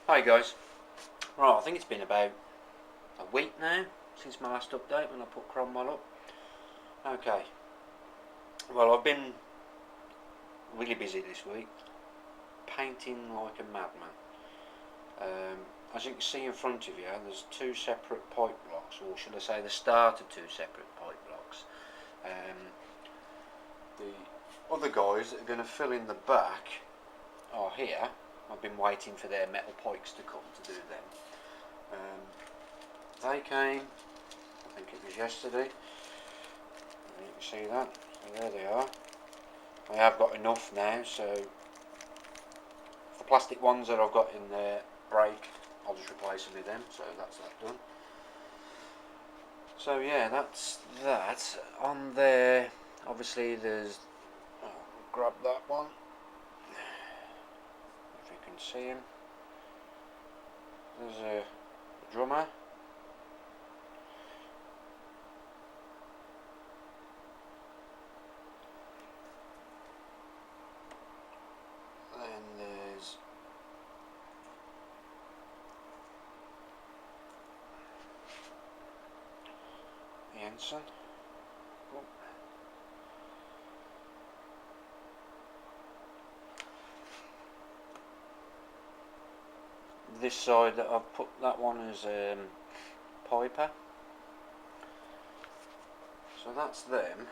Hi guys. Right, I think it's been about a week now since my last update when I put Cromwell up. Okay. Well, I've been really busy this week, painting like a madman. As you can see in front of you, there's two separate pipe blocks, or should I say the start of two separate pipe blocks. The other guys that are going to fill in the back are here. I've been waiting for their metal pikes to come to do them. They came, I think it was yesterday. You can see that. So there they are. I have got enough now, so the plastic ones that I've got in there break, I'll just replace them with them. So that's that done. So yeah, that's that. On there, obviously there's. I'll grab that one. If you can see him. There's a drummer. Then there's the ensign. Oh. This side that I've put, that one is Piper. So that's them.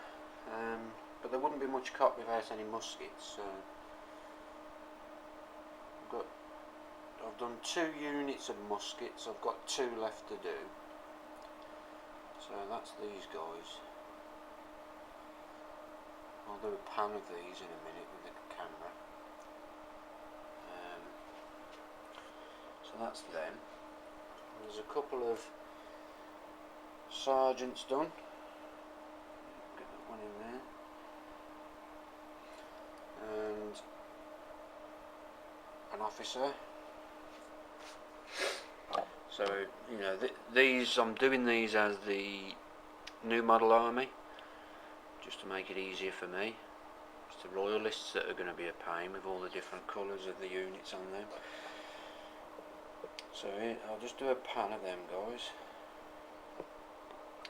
But there wouldn't be much cop without any muskets. So I've done 2 units of muskets. I've got 2 left to do. So that's these guys. I'll do a pan of these in a minute with the camera. So that's them. There's a couple of sergeants done. Get that one in there. And an officer. So, you know, these, I'm doing these as the new model army, just to make it easier for me. It's the royalists that are going to be a pain with all the different colours of the units on them. So I'll just do a pan of them guys.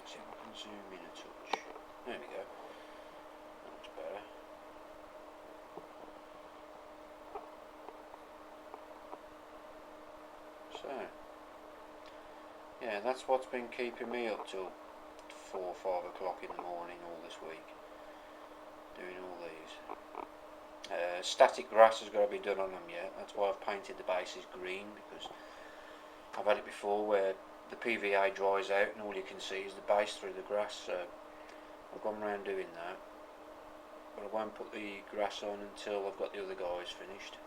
See if I can zoom in a touch. There we go. That's better. So yeah, that's what's been keeping me up till 4 or 5 o'clock in the morning all this week, doing all these. Static grass has got to be done on them yet. That's why I've painted the bases green, because I've had it before where the PVA dries out and all you can see is the base through the grass. So I've gone around doing that, but I won't put the grass on until I've got the other guys finished.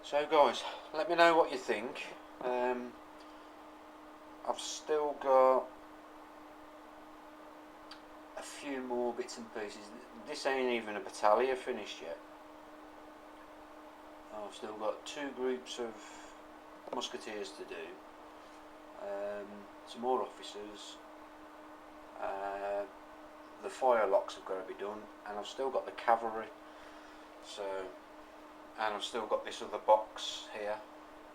So guys, let me know what you think. I've still got a few more bits and pieces. This ain't even a battalion finished yet. I've still got 2 groups of musketeers to do, some more officers, the firelocks have got to be done, and I've still got the cavalry. So, and I've still got this other box here.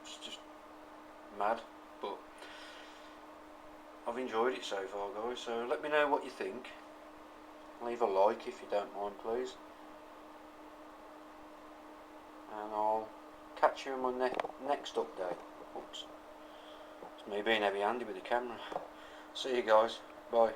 It's just mad, but I've enjoyed it so far guys, so let me know what you think. Leave a like if you don't mind please, and I'll catch you in my next update. Oops. It's me being heavy handed with the camera. See you guys, bye.